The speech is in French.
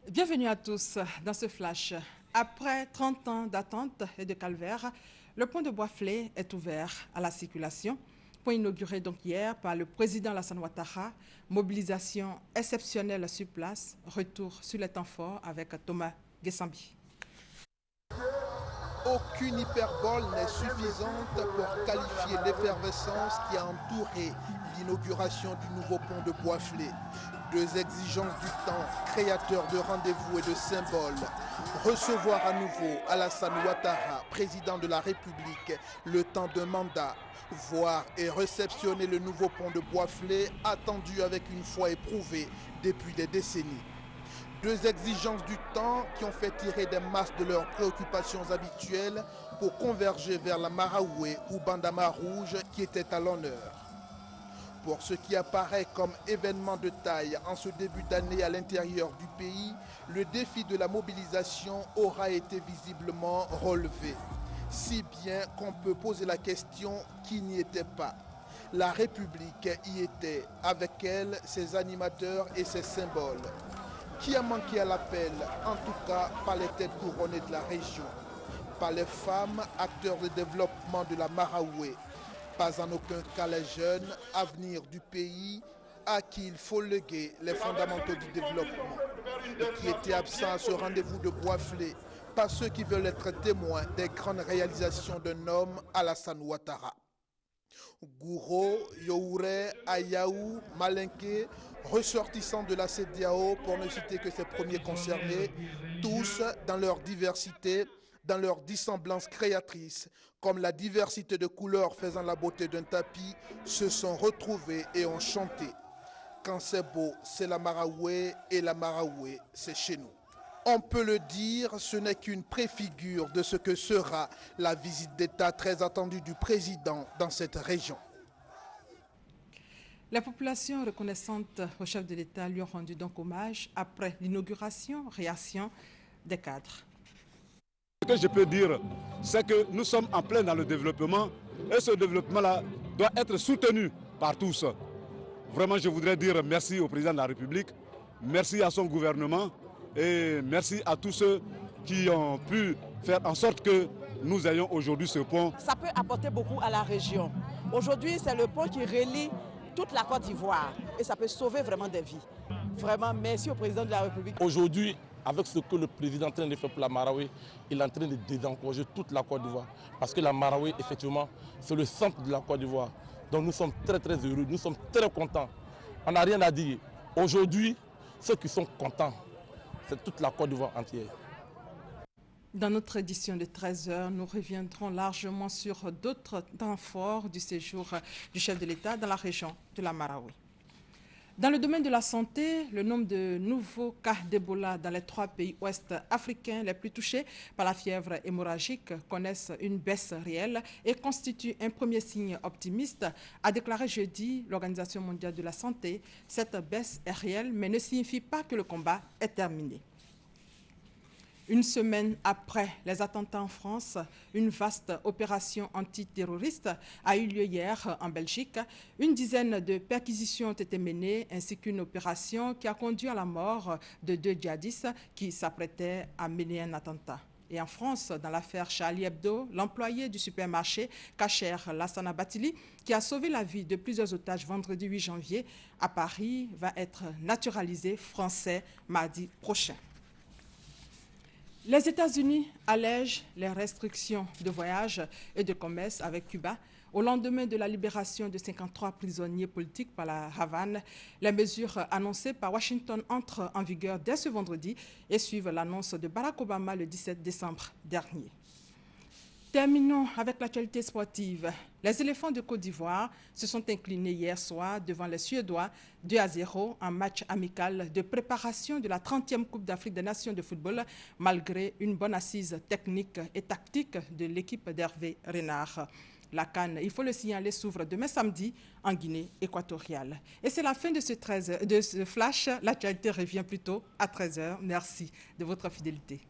Bienvenue à tous dans ce flash. Après 30 ans d'attente et de calvaire, le pont de Boisflé est ouvert à la circulation. Pont inauguré donc hier par le président Alassane Ouattara. Mobilisation exceptionnelle sur place. Retour sur les temps forts avec Thomas Gessambi. Aucune hyperbole n'est suffisante pour qualifier l'effervescence qui a entouré l'inauguration du nouveau pont de Boisflé. Deux exigences du temps, créateurs de rendez-vous et de symboles. Recevoir à nouveau Alassane Ouattara, président de la République, le temps d'un mandat. Voir et réceptionner le nouveau pont de Boisflé, attendu avec une foi éprouvée depuis des décennies. Deux exigences du temps qui ont fait tirer des masses de leurs préoccupations habituelles pour converger vers la Maraoué ou Bandama Rouge qui était à l'honneur. Pour ce qui apparaît comme événement de taille en ce début d'année à l'intérieur du pays, le défi de la mobilisation aura été visiblement relevé. Si bien qu'on peut poser la question qui n'y était pas. La République y était, avec elle, ses animateurs et ses symboles. Qui a manqué à l'appel, en tout cas par les têtes couronnées de la région, par les femmes, acteurs de développement de la Maraoué. Pas en aucun cas les jeunes, avenir du pays, à qui il faut léguer les fondamentaux du développement. Et qui étaient absents à ce rendez-vous de Boisflé, pas ceux qui veulent être témoins des grandes réalisations d'un homme, Alassane Ouattara. Gouro, Youré, Ayaou, Malinké, ressortissants de la CEDEAO, pour ne citer que ces premiers concernés, tous dans leur diversité, dans leur dissemblance créatrice, comme la diversité de couleurs faisant la beauté d'un tapis, se sont retrouvés et ont chanté. Quand c'est beau, c'est la Maraoué, et la Maraoué, c'est chez nous. On peut le dire, ce n'est qu'une préfigure de ce que sera la visite d'État très attendue du président dans cette région. La population reconnaissante au chef de l'État lui a rendu donc hommage après l'inauguration, réaction des cadres. Ce que je peux dire, c'est que nous sommes en plein dans le développement et ce développement-là doit être soutenu par tous. Vraiment, je voudrais dire merci au président de la République, merci à son gouvernement et merci à tous ceux qui ont pu faire en sorte que nous ayons aujourd'hui ce pont. Ça peut apporter beaucoup à la région. Aujourd'hui, c'est le pont qui relie toute la Côte d'Ivoire et ça peut sauver vraiment des vies. Vraiment, merci au président de la République. Aujourd'hui, avec ce que le président est en train de faire pour la Maraoué, il est en train de désencourager toute la Côte d'Ivoire. Parce que la Maraoué, effectivement, c'est le centre de la Côte d'Ivoire. Donc nous sommes très très heureux, nous sommes très contents. On n'a rien à dire. Aujourd'hui, ceux qui sont contents, c'est toute la Côte d'Ivoire entière. Dans notre édition de 13h, nous reviendrons largement sur d'autres temps forts du séjour du chef de l'État dans la région de la Maraoué. Dans le domaine de la santé, le nombre de nouveaux cas d'Ebola dans les 3 pays ouest africains les plus touchés par la fièvre hémorragique connaissent une baisse réelle et constituent un premier signe optimiste, a déclaré jeudi l'Organisation mondiale de la santé. Cette baisse est réelle, mais ne signifie pas que le combat est terminé. Une semaine après les attentats en France, une vaste opération antiterroriste a eu lieu hier en Belgique. Une dizaine de perquisitions ont été menées, ainsi qu'une opération qui a conduit à la mort de 2 djihadistes qui s'apprêtaient à mener un attentat. Et en France, dans l'affaire Charlie Hebdo, l'employé du supermarché Kacher Lassana Batili, qui a sauvé la vie de plusieurs otages vendredi 8 janvier à Paris, va être naturalisé français mardi prochain. Les États-Unis allègent les restrictions de voyage et de commerce avec Cuba. Au lendemain de la libération de 53 prisonniers politiques par la Havane, les mesures annoncées par Washington entrent en vigueur dès ce vendredi et suivent l'annonce de Barack Obama le 17 décembre dernier. Terminons avec l'actualité sportive. Les éléphants de Côte d'Ivoire se sont inclinés hier soir devant les Suédois 2-0 en match amical de préparation de la 30e Coupe d'Afrique des Nations de football, malgré une bonne assise technique et tactique de l'équipe d'Hervé Renard. La CAN, il faut le signaler, s'ouvre demain samedi en Guinée équatoriale. Et c'est la fin de ce flash. L'actualité revient plutôt à 13h. Merci de votre fidélité.